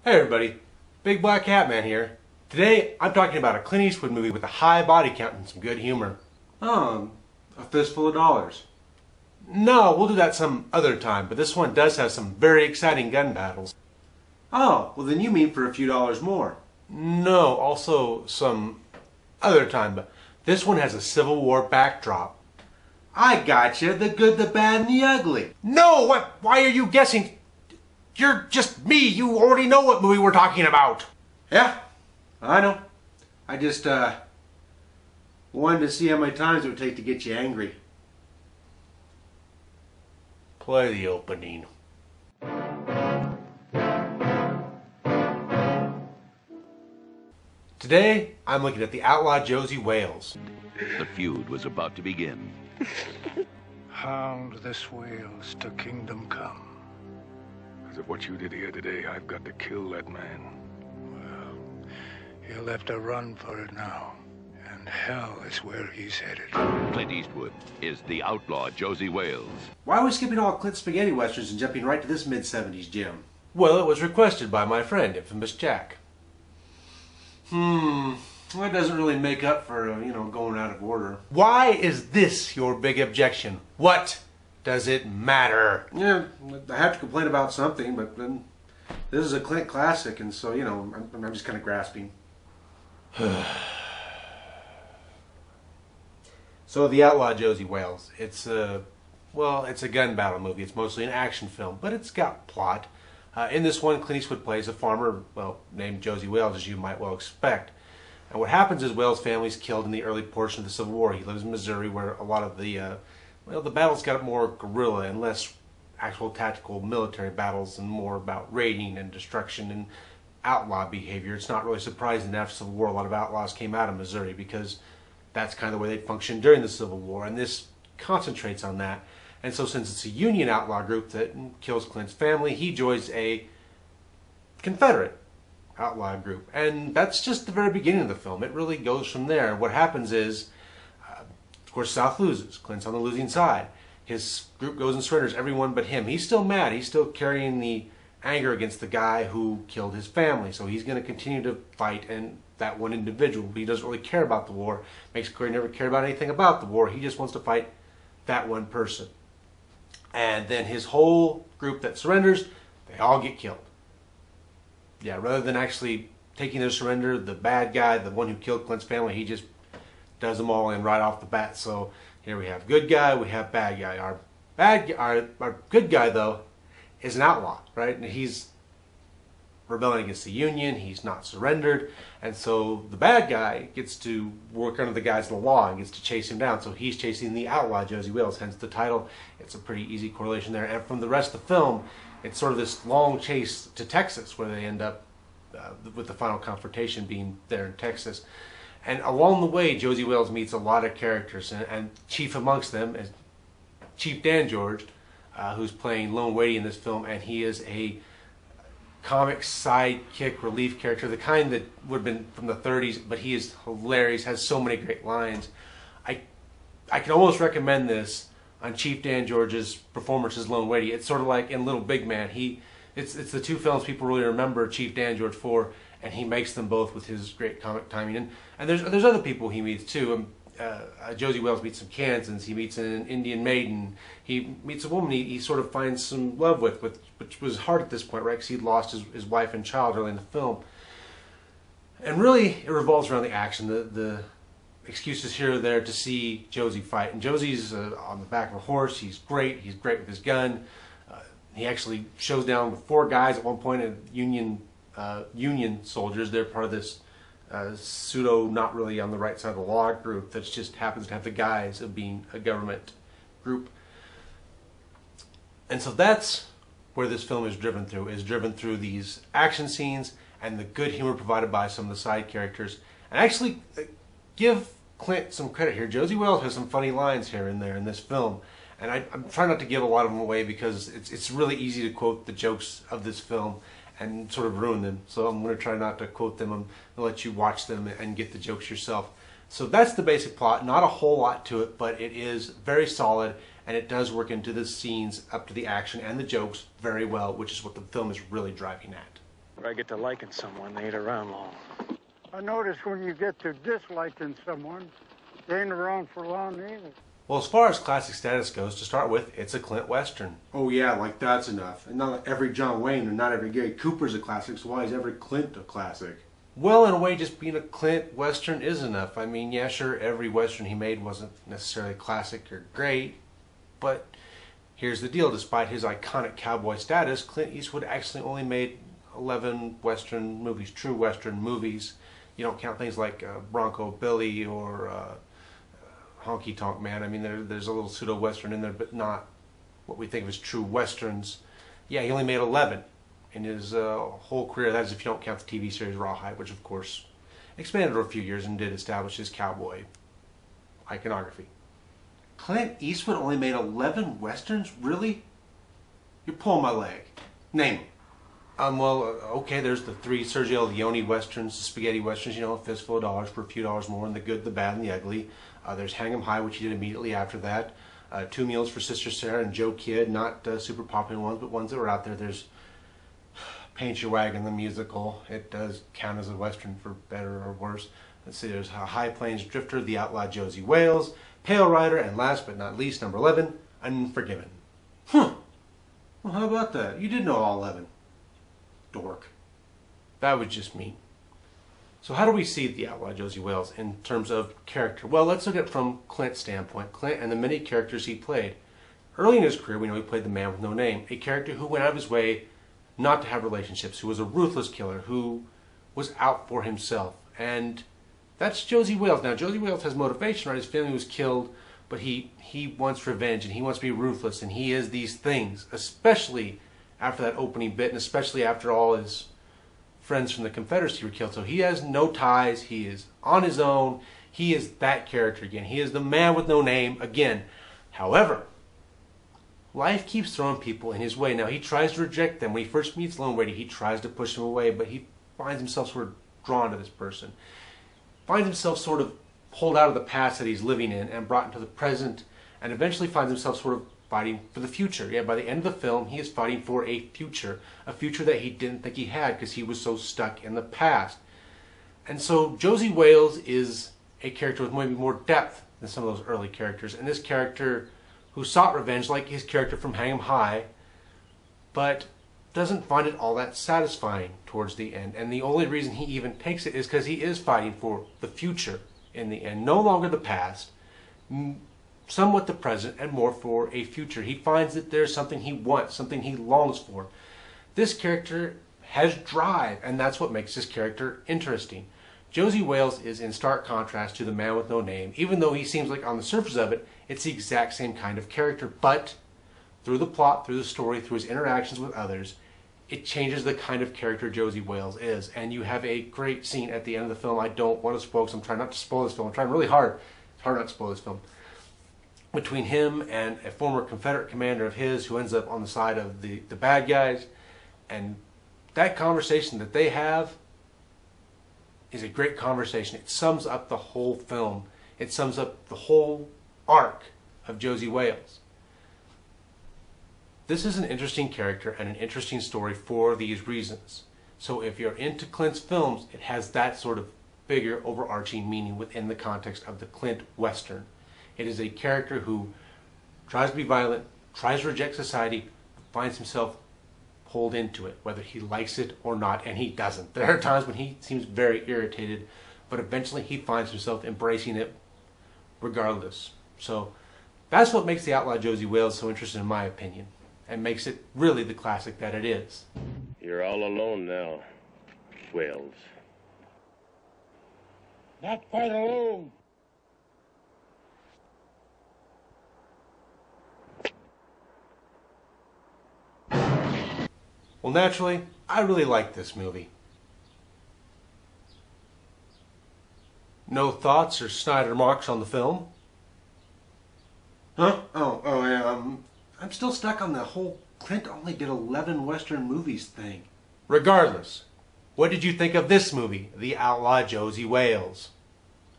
Hey everybody, BigBlackHatMan here. Today I'm talking about a Clint Eastwood movie with a high body count and some good humor. Oh, A Fistful of Dollars. No, we'll do that some other time, but this one does have some very exciting gun battles. Oh, well then you mean for a few dollars more. No, also some other time, but this one has a Civil War backdrop. I gotcha, the good, the bad, and the ugly. No, what? Why are you guessing? You're just me. You already know what movie we're talking about. Yeah, I know. I just, wanted to see how many times it would take to get you angry. Play the opening. Today, I'm looking at the Outlaw Josey Wales. The feud was about to begin. Hound this Wales to kingdom come. Because of what you did here today, I've got to kill that man. Well, he'll have to run for it now. And hell is where he's headed. Clint Eastwood is the Outlaw Josey Wales. Why are we skipping all Clint spaghetti westerns and jumping right to this mid-70s gem? Well, it was requested by my friend, Infamous Jack. Well, that doesn't really make up for, going out of order. Why is this your big objection? What does it matter? Yeah, I have to complain about something, but then this is a Clint classic, and so, I'm just kind of grasping. So, the Outlaw Josey Wales. It's a gun battle movie. It's mostly an action film, but it's got plot. In this one, Clint Eastwood plays a farmer, named Josey Wales, as you might well expect. And what happens is Wales' family is killed in the early portion of the Civil War. He lives in Missouri, where a lot of the battles got more guerrilla and less actual tactical military battles and more about raiding and destruction and outlaw behavior. It's not really surprising that after the Civil War, a lot of outlaws came out of Missouri because that's kind of the way they functioned during the Civil War, and this concentrates on that. And so since it's a Union outlaw group that kills Clint's family, he joins a Confederate outlaw group. And that's just the very beginning of the film. It really goes from there. What happens is, of course, South loses. Clint's on the losing side. His group goes and surrenders, everyone but him. He's still mad. He's still carrying the anger against the guy who killed his family. So he's going to continue to fight and that one individual. He doesn't really care about the war. Makes clear he never cared about anything about the war. He just wants to fight that one person. And then his whole group that surrenders, they all get killed. Yeah, rather than actually taking their surrender, the bad guy, the one who killed Clint's family, he just does them all in right off the bat. So here we have good guy, we have bad guy. Our good guy, though, is an outlaw, right? And he's rebelling against the Union. He's not surrendered. And so the bad guy gets to work under the guise of the law and gets to chase him down. So he's chasing the Outlaw Josey Wales, hence the title. It's a pretty easy correlation there. And from the rest of the film, it's sort of this long chase to Texas where they end up with the final confrontation being there in Texas. And along the way, Josey Wales meets a lot of characters, and chief amongst them is Chief Dan George, who's playing Lone Wadey in this film, and he is a comic sidekick relief character, the kind that would have been from the 30s, but he is hilarious, has so many great lines. I can almost recommend this on Chief Dan George's performance as Lone Wadey. It's sort of like in Little Big Man. It's the two films people really remember Chief Dan George for, and he makes them both with his great comic timing. And there's other people he meets too. Josey Wales meets some Kansans. He meets an Indian maiden. He meets a woman he sort of finds some love with, which was hard at this point, right? Because he'd lost his wife and child early in the film. And really, it revolves around the action. The excuses here or there to see Josey fight. And Josey's on the back of a horse. He's great. He's great with his gun. He actually shows down with 4 guys at one point, Union soldiers. They're part of this pseudo, not really on the right side of the law group that just happens to have the guise of being a government group. And so that's where this film is driven through these action scenes and the good humor provided by some of the side characters. And actually, give Clint some credit here. Josey Wales has some funny lines here and there in this film. And I'm trying not to give a lot of them away because it's really easy to quote the jokes of this film and sort of ruin them. So I'm going to try not to quote them. I'm going to let you watch them and get the jokes yourself. So that's the basic plot. Not a whole lot to it, but it is very solid, and it does work into the scenes up to the action and the jokes very well, which is what the film is really driving at. Where I get to liking someone, they ain't around long. I notice when you get to disliking someone, they ain't around for long either. Well, as far as classic status goes, to start with, it's a Clint Western. Oh yeah, like that's enough. And not every John Wayne and not every Gary Cooper's a classic, so why is every Clint a classic? Well, in a way, just being a Clint Western is enough. I mean, yeah, sure, every Western he made wasn't necessarily classic or great, but here's the deal. Despite his iconic cowboy status, Clint Eastwood actually only made 11 Western movies, true Western movies. You don't count things like Bronco Billy or Honky Tonk Man. I mean, there's a little pseudo-Western in there, but not what we think of as true Westerns. Yeah, he only made 11 in his whole career. That is if you don't count the TV series Rawhide, which of course expanded over a few years and did establish his cowboy iconography. Clint Eastwood only made 11 Westerns? Really? You're pulling my leg. Name them. Okay, there's the 3 Sergio Leone Westerns, the spaghetti Westerns, you know, a fistful of dollars for a few dollars more, and the good, the bad, and the ugly. There's Hang 'em High, which he did immediately after that. 2 Meals for Sister Sarah and Joe Kidd, not super popular ones, but ones that were out there. There's Paint Your Wagon, the musical. It does count as a Western for better or worse. Let's see, there's High Plains Drifter, The Outlaw Josey Wales, Pale Rider, and last but not least, number 11, Unforgiven. Huh. Well, how about that? You did know all 11. Dork. That was just me. So how do we see the Outlaw Josey Wales in terms of character? Well, let's look at it from Clint's standpoint. Clint and the many characters he played. Early in his career, we know he played the man with no name, a character who went out of his way not to have relationships, who was a ruthless killer, who was out for himself. And that's Josey Wales. Now, Josey Wales has motivation, right? His family was killed, but he wants revenge, and he wants to be ruthless, and he is these things, especially after that opening bit, and especially after all his friends from the Confederacy were killed. So he has no ties. He is on his own. He is that character again. He is the man with no name again. However, life keeps throwing people in his way. Now, he tries to reject them. When he first meets Lone Brady, he tries to push them away, but he finds himself sort of drawn to this person. Finds himself sort of pulled out of the past that he's living in and brought into the present, and eventually finds himself sort of fighting for the future. Yeah, by the end of the film, he is fighting for a future that he didn't think he had because he was so stuck in the past. And so Josey Wales is a character with maybe more depth than some of those early characters, and this character who sought revenge like his character from Hang 'em High, but doesn't find it all that satisfying towards the end. And the only reason he even takes it is because he is fighting for the future in the end. No longer the past, somewhat the present, and more for a future. He finds that there's something he wants, something he longs for. This character has drive, and that's what makes this character interesting. Josey Wales is in stark contrast to the man with no name, even though he seems like on the surface of it, it's the exact same kind of character, but through the plot, through the story, through his interactions with others, it changes the kind of character Josey Wales is. And you have a great scene at the end of the film. I don't want to spoil, because I'm trying not to spoil this film. I'm trying really hard. It's hard not to spoil this film. Between him and a former Confederate commander of his who ends up on the side of the bad guys. And that conversation that they have is a great conversation. It sums up the whole film. It sums up the whole arc of Josey Wales. This is an interesting character and an interesting story for these reasons. So if you're into Clint's films, it has that sort of bigger overarching meaning within the context of the Clint Western. It is a character who tries to be violent, tries to reject society, finds himself pulled into it, whether he likes it or not, and he doesn't. There are times when he seems very irritated, but eventually he finds himself embracing it regardless. So that's what makes the Outlaw Josey Wales so interesting in my opinion, and makes it really the classic that it is. You're all alone now, Wales. Not quite alone. Well, naturally, I really like this movie. No thoughts or snide remarks on the film? Huh? I'm still stuck on the whole Clint only did 11 Western movies thing. Regardless, what did you think of this movie, The Outlaw Josey Wales?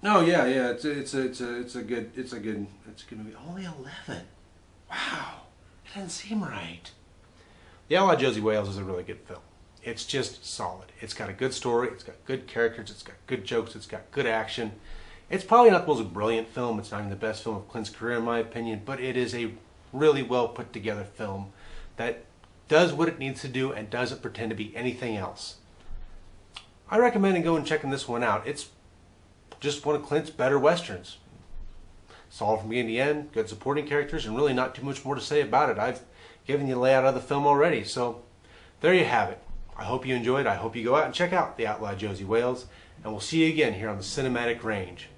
No, yeah, it's a good movie. Only 11. Wow, it doesn't seem right. The Outlaw Josey Wales is a really good film. It's just solid. It's got a good story, it's got good characters, it's got good jokes, it's got good action. It's probably not the most brilliant film, it's not even the best film of Clint's career in my opinion, but it is a really well put together film that does what it needs to do and doesn't pretend to be anything else. I recommend going and checking this one out. It's just one of Clint's better westerns. Solid from beginning to end, good supporting characters, and really not too much more to say about it. I've given you a layout of the film already, so there you have it. I hope you enjoyed. I hope you go out and check out The Outlaw Josey Wales, and we'll see you again here on the Cinematic Range.